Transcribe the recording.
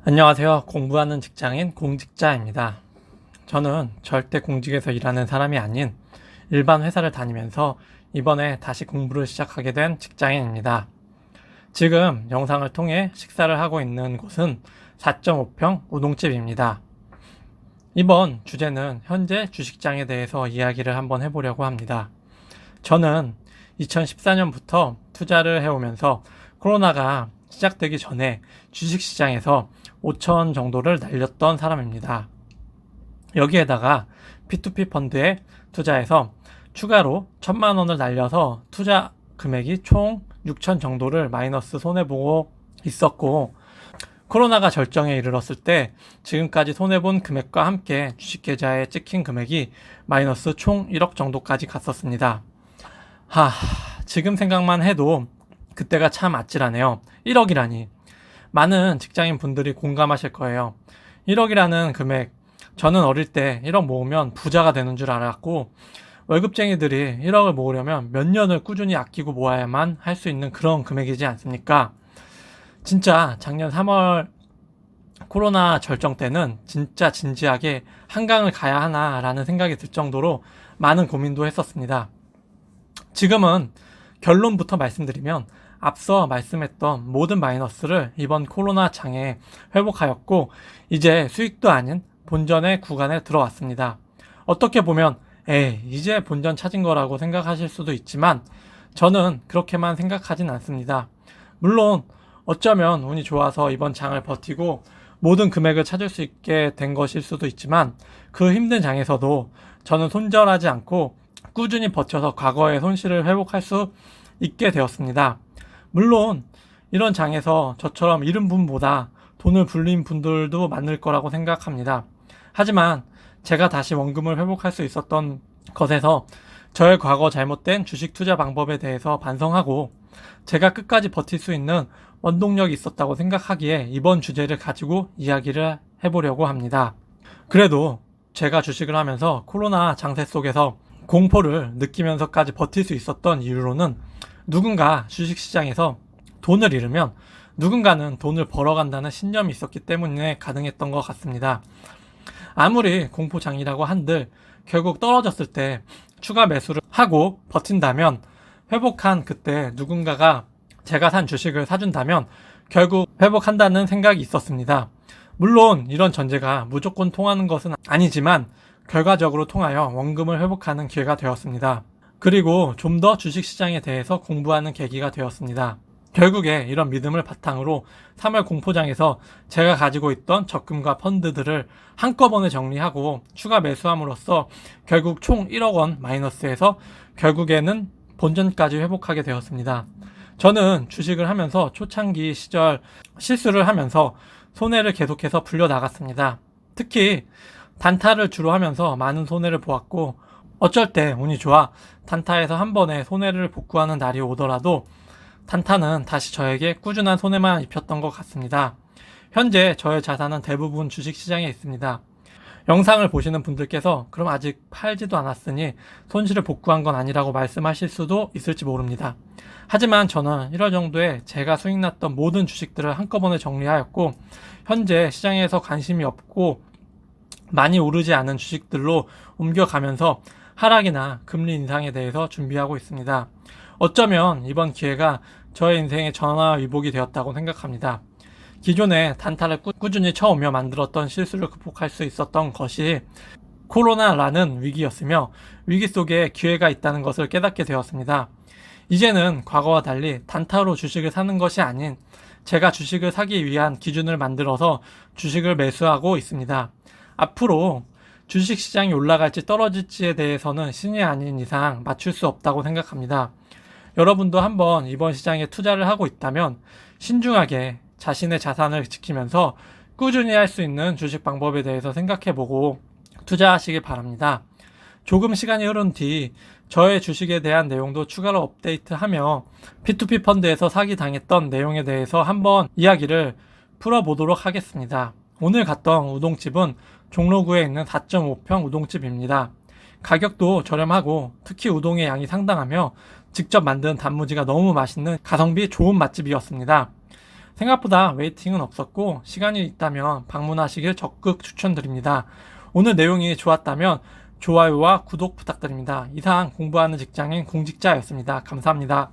안녕하세요. 공부하는 직장인 공직자입니다. 저는 절대 공직에서 일하는 사람이 아닌 일반 회사를 다니면서 이번에 다시 공부를 시작하게 된 직장인입니다. 지금 영상을 통해 식사를 하고 있는 곳은 4.5평 우동집입니다. 이번 주제는 현재 주식장에 대해서 이야기를 한번 해보려고 합니다. 저는 2014년부터 투자를 해오면서 코로나가 시작되기 전에 주식시장에서 5천 정도를 날렸던 사람입니다. 여기에다가 P2P 펀드에 투자해서 추가로 1,000만 원을 날려서 투자 금액이 총 6천 정도를 마이너스 손해보고 있었고, 코로나가 절정에 이르렀을 때 지금까지 손해본 금액과 함께 주식계좌에 찍힌 금액이 마이너스 총 1억 정도까지 갔었습니다. 지금 생각만 해도 그때가 참 아찔하네요. 1억이라니. 많은 직장인 분들이 공감하실 거예요. 1억이라는 금액, 저는 어릴 때 1억 모으면 부자가 되는 줄 알았고, 월급쟁이들이 1억을 모으려면 몇 년을 꾸준히 아끼고 모아야만 할 수 있는 그런 금액이지 않습니까? 진짜 작년 3월 코로나 절정 때는 진짜 진지하게 한강을 가야 하나라는 생각이 들 정도로 많은 고민도 했었습니다. 지금은 결론부터 말씀드리면 앞서 말씀했던 모든 마이너스를 이번 코로나 장에 회복하였고, 이제 수익도 아닌 본전의 구간에 들어왔습니다. 어떻게 보면 이제 본전 찾은 거라고 생각하실 수도 있지만 저는 그렇게만 생각하진 않습니다. 물론 어쩌면 운이 좋아서 이번 장을 버티고 모든 금액을 찾을 수 있게 된 것일 수도 있지만, 그 힘든 장에서도 저는 손절하지 않고 꾸준히 버텨서 과거의 손실을 회복할 수 있게 되었습니다. 물론 이런 장에서 저처럼 잃은 분보다 돈을 불린 분들도 많을 거라고 생각합니다. 하지만 제가 다시 원금을 회복할 수 있었던 것에서 저의 과거 잘못된 주식 투자 방법에 대해서 반성하고, 제가 끝까지 버틸 수 있는 원동력이 있었다고 생각하기에 이번 주제를 가지고 이야기를 해보려고 합니다. 그래도 제가 주식을 하면서 코로나 장세 속에서 공포를 느끼면서까지 버틸 수 있었던 이유로는, 누군가 주식시장에서 돈을 잃으면 누군가는 돈을 벌어간다는 신념이 있었기 때문에 가능했던 것 같습니다. 아무리 공포장이라고 한들 결국 떨어졌을 때 추가 매수를 하고 버틴다면, 회복한 그때 누군가가 제가 산 주식을 사준다면 결국 회복한다는 생각이 있었습니다. 물론 이런 전제가 무조건 통하는 것은 아니지만 결과적으로 통하여 원금을 회복하는 기회가 되었습니다. 그리고 좀 더 주식시장에 대해서 공부하는 계기가 되었습니다. 결국에 이런 믿음을 바탕으로 3월 공포장에서 제가 가지고 있던 적금과 펀드들을 한꺼번에 정리하고 추가 매수함으로써 결국 총 1억 원 마이너스에서 결국에는 본전까지 회복하게 되었습니다. 저는 주식을 하면서 초창기 시절 실수를 하면서 손해를 계속해서 불려나갔습니다. 특히 단타를 주로 하면서 많은 손해를 보았고, 어쩔 때 운이 좋아 단타에서 한 번에 손해를 복구하는 날이 오더라도 단타는 다시 저에게 꾸준한 손해만 입혔던 것 같습니다. 현재 저의 자산은 대부분 주식시장에 있습니다. 영상을 보시는 분들께서 그럼 아직 팔지도 않았으니 손실을 복구한 건 아니라고 말씀하실 수도 있을지 모릅니다. 하지만 저는 1월 정도에 제가 수익 났던 모든 주식들을 한꺼번에 정리하였고, 현재 시장에서 관심이 없고 많이 오르지 않은 주식들로 옮겨가면서 하락이나 금리 인상에 대해서 준비하고 있습니다. 어쩌면 이번 기회가 저의 인생의 전화위복이 되었다고 생각합니다. 기존에 단타를 꾸준히 쳐오며 만들었던 실수를 극복할 수 있었던 것이 코로나라는 위기였으며, 위기 속에 기회가 있다는 것을 깨닫게 되었습니다. 이제는 과거와 달리 단타로 주식을 사는 것이 아닌 제가 주식을 사기 위한 기준을 만들어서 주식을 매수하고 있습니다. 앞으로 주식시장이 올라갈지 떨어질지에 대해서는 신이 아닌 이상 맞출 수 없다고 생각합니다. 여러분도 한번 이번 시장에 투자를 하고 있다면 신중하게 자신의 자산을 지키면서 꾸준히 할 수 있는 주식 방법에 대해서 생각해보고 투자하시길 바랍니다. 조금 시간이 흐른 뒤 저의 주식에 대한 내용도 추가로 업데이트하며 P2P 펀드에서 사기당했던 내용에 대해서 한번 이야기를 풀어보도록 하겠습니다. 오늘 갔던 우동집은 종로구에 있는 4.5평 우동집입니다. 가격도 저렴하고 특히 우동의 양이 상당하며 직접 만든 단무지가 너무 맛있는 가성비 좋은 맛집이었습니다. 생각보다 웨이팅은 없었고 시간이 있다면 방문하시길 적극 추천드립니다. 오늘 내용이 좋았다면 좋아요와 구독 부탁드립니다. 이상 공부하는 직장인 공직자였습니다. 감사합니다.